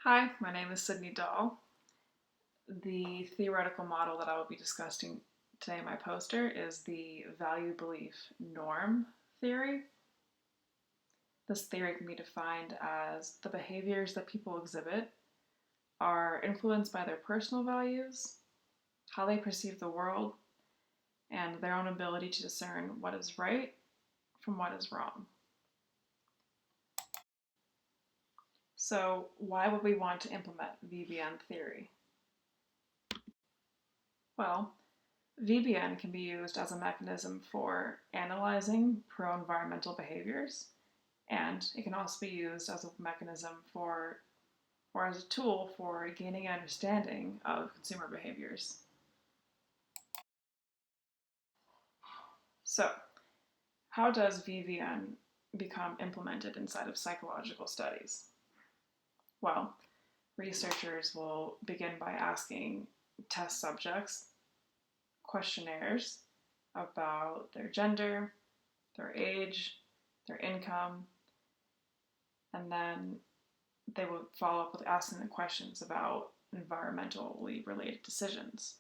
Hi, my name is Sydney Dahl. The theoretical model that I will be discussing today in my poster is the value belief norm theory. This theory can be defined as the behaviors that people exhibit are influenced by their personal values, how they perceive the world, and their own ability to discern what is right from what is wrong. So, why would we want to implement VBN theory? Well, VBN can be used as a mechanism for analyzing pro-environmental behaviors, and it can also be used as a mechanism for, or as a tool for gaining an understanding of consumer behaviors. So, how does VBN become implemented inside of psychological studies? Well, researchers will begin by asking test subjects questionnaires about their gender, their age, their income, and then they will follow up with asking the questions about environmentally related decisions.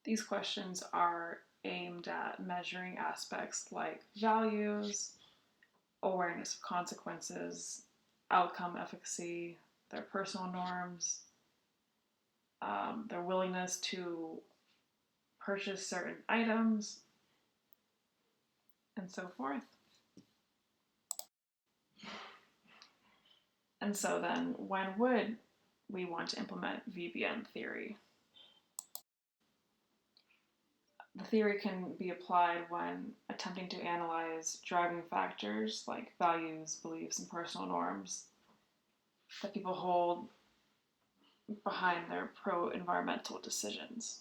These questions are aimed at measuring aspects like values, awareness of consequences, outcome efficacy, their personal norms, their willingness to purchase certain items, and so forth. And so then, when would we want to implement VBN theory? The theory can be applied when attempting to analyze driving factors like values, beliefs, and personal norms that people hold behind their pro-environmental decisions.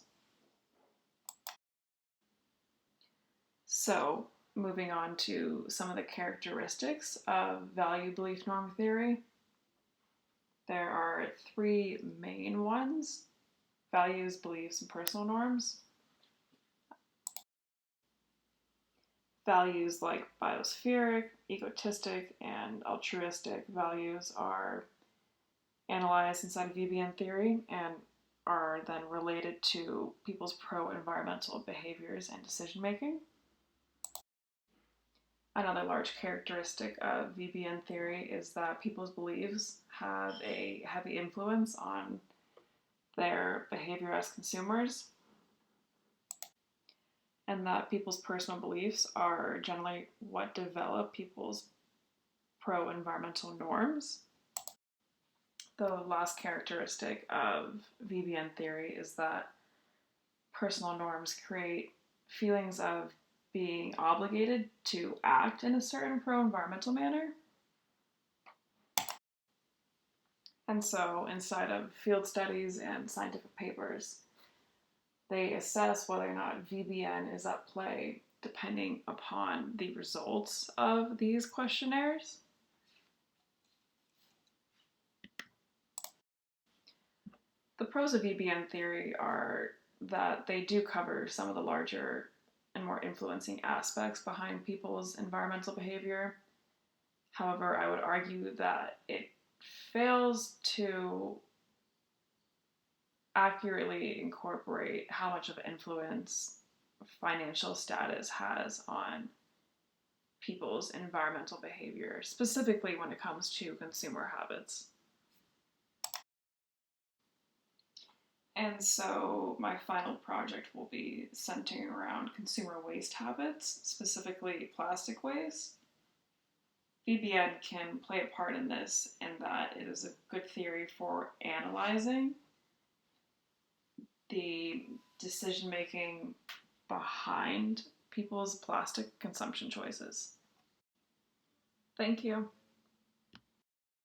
So, moving on to some of the characteristics of value belief norm theory. There are three main ones: values, beliefs, and personal norms. Values like biospheric, egotistic, and altruistic values are analyzed inside of VBN theory and are then related to people's pro-environmental behaviors and decision making. Another large characteristic of VBN theory is that people's beliefs have a heavy influence on their behavior as consumers, and that people's personal beliefs are generally what develop people's pro-environmental norms. The last characteristic of VBN theory is that personal norms create feelings of being obligated to act in a certain pro-environmental manner. And so, inside of field studies and scientific papers, they assess whether or not VBN is at play depending upon the results of these questionnaires. The pros of VBN theory are that they do cover some of the larger and more influencing aspects behind people's environmental behavior. However, I would argue that it fails to accurately incorporate how much of influence financial status has on people's environmental behavior, specifically when it comes to consumer habits. And so my final project will be centering around consumer waste habits, specifically plastic waste. VBN can play a part in this in that it is a good theory for analyzing the decision making behind people's plastic consumption choices. Thank you.